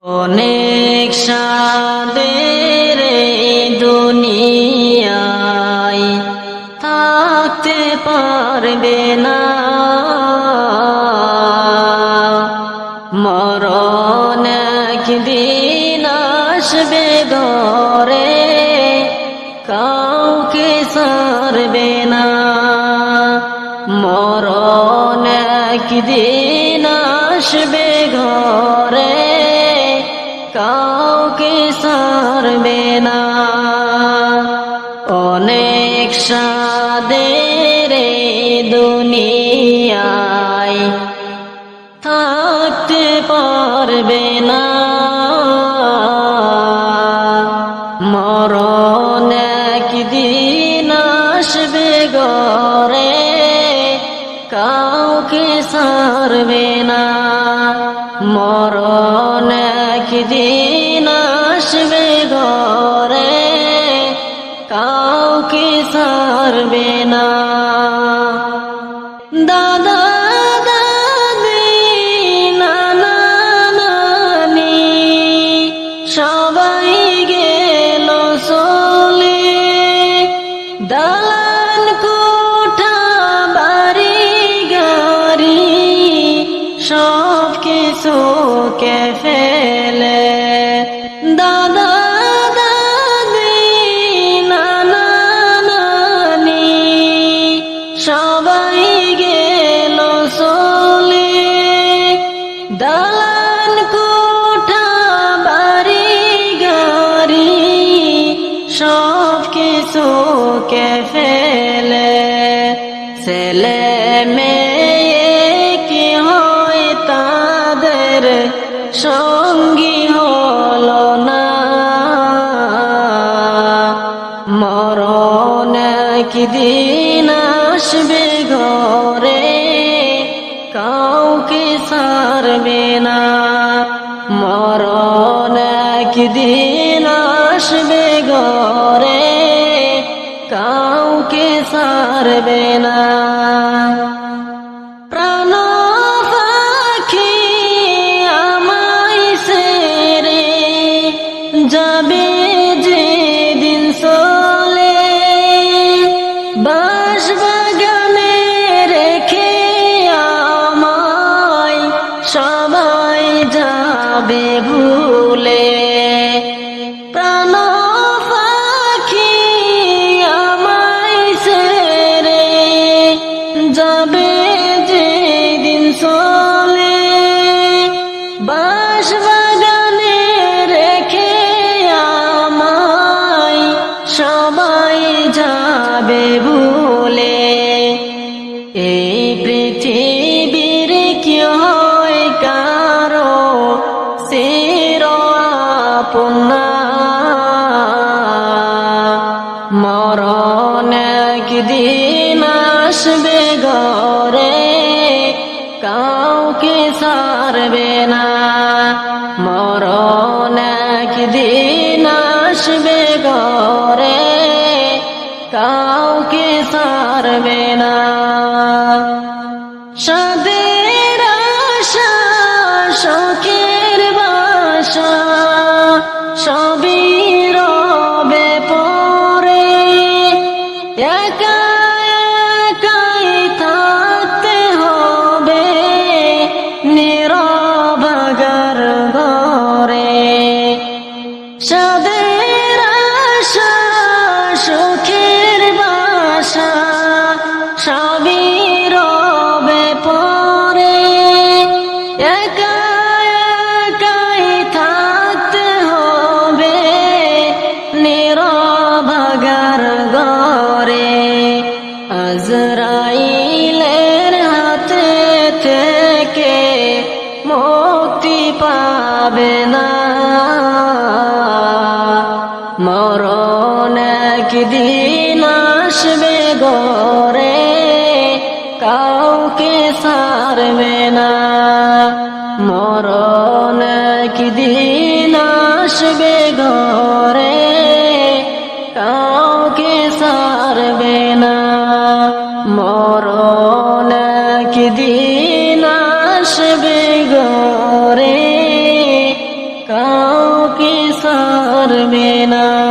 অনেক সাদের দুনিয়ায় থাকতে পারবে না, মরণ একদিন আসবে ঘরে, কাউকে ছাড়বে না। মরণ একদিন আসবে ঘরে, কাউকে ছাড়বে না। অনেক সাদের দুনিয়ায় থাকতে পারবে না, মরণ একদিন আসবে ঘরে, কাউকে ছাড়বে না। মরণ একদিন আসবে ঘরে, কাউকে ছাড়বে না। দাদা দাদি নানা নানি সবাই গেল চলে, দালান কোঠা বাড়ি গাড়ি সব কিছু কে ফেলে। দাদা দাদি নানা নানি সবাই গেল চলে, দালান কোঠা বাড়ি গাড়ি সব কিছু কে ফেলে। ছেলে মেয়ে কি হয় তাদের সঙ্গী হলো না, মরণ একদিন আসবে ঘরে, কাউকে ছাড়বে না। মরণ একদিন আসবে ঘরে, কাউকে ছাড়বে না। প্রাণ পাখি আমায় ছেড়ে যাবে যেদিন চলে, বাঁশবাগানে রেখে আমায় সবাই যাবে ভুলে। প্রাণ পাখি আমায় ছেড়ে যাবে যেদিন চলে, বাঁশবাগানে রেখে আমায় সবাই যাবে ভুলে। এই পৃথিবীর কি হয় কারো চির আপন না, মরণ একদিন আসবে ঘরে, কাউকে ছাড়বে না। মরণ একদিন আসবে ঘরে, কাউকে ছাড়বে না। সাদের আশা শখের বাসা সবই রবে পরে, একা একাই থাকতে হবে নীরবাগার ঘরে। সাদের আশা সুখের বাসা সবই রবে পরে, একা একাই থাকতে হবে নীরবাগার ঘরে। আজরাইলের হাতে থেকে মুক্তি পাবে না, মরণ একদিন আসবে ঘরে, কাউকে ছাড়বে না। মরণ একদিন আসবে ঘরে, কাউকে ছাড়বে না। মরণ একদিন আসবে ঘরে, কাউকে ছাড়বে না।